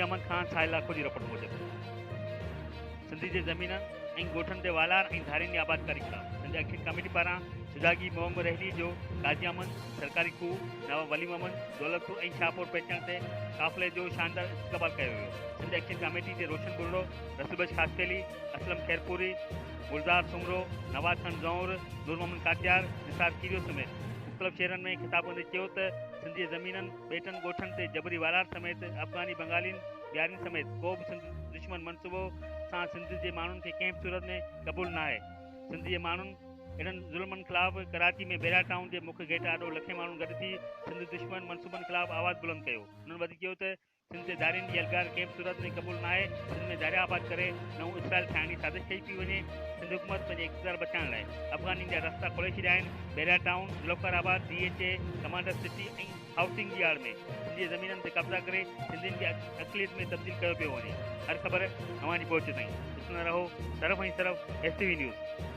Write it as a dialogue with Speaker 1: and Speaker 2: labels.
Speaker 1: अमन खान साहिल लाखो जी रिपोर्ट मूजिब सिंधी जे ज़मीननि ऐं ॻोठनि ते वालार ऐं धारियुनि जी आबादकारी ख़िलाफ़ सिंध एक्शन कमेटी पारां शुजागी मोहम्मद रहली जो काजी अमन सरकारी खूह नवाब वली मोहम्मद दौलतपुर ऐं शाहपुर पहुचण ते काफ़िले जो शानदार इस्तक़बाल कयो वियो। सिंध एक्शन कमेटी जे रोशन बुर्रो, रसूलबख्श खासकेली, असलम खैरपुरी, गुलज़ार सुमरो, नवाज़ खान ज़ौर, नूर मोहम्मद काटियार, निसार कीरियो समेत मुख़्तलिफ़ शहरनि में ख़िताब कंदे चयो त सिंधी ज़मीननि ॿेटनि ॻोठनि ते जबरी वालार समेत अफ़गानी बंगालियुनि ॿियारियुनि समेत को बि सिंध दुश्मन मनसूबो सां सिंध जे माण्हुनि खे कंहिं बि सूरत में क़बूल न आहे। सिंध जे माण्हुनि इन्हनि ज़ुल्मनि ख़िलाफ़ कराची में बेरा टाउन जे मुख्य गेट आॾो लखे माण्हू गॾु थी सिंध दुश्मन मनसूबनि ख़िलाफ़ आवाज़ बुलंद कयो। उन्हनि वधीक चयो त सिंध जे दारियुनि जी अलगार कंहिं बि सूरत में क़बूल न आहे। सिंध में दारिया आबाद करे नओं इसराइल ठाहिण जी साज़िश कई पई वञे। सिंध हुकूमत पंहिंजे इक़्तिदार बचाइण लाइ अफ़गानियुनि जा रस्ता खोले छॾिया आहिनि। बेरा टाउन, ज़ुल्फ़िकाराबाद, DHA, कमांडर सिटी ऐं हाउसिंग जी आड़ में सिंधी जे ज़मीननि ते कब्ज़ा करे सिंधियुनि खे अक़लियत में तब्दील कयो पियो वञे। हर ख़बर अवां जी पहुच ताईं ॾिसंदा रहो सरफ़ ऐं सरफ़ STV न्यूज़।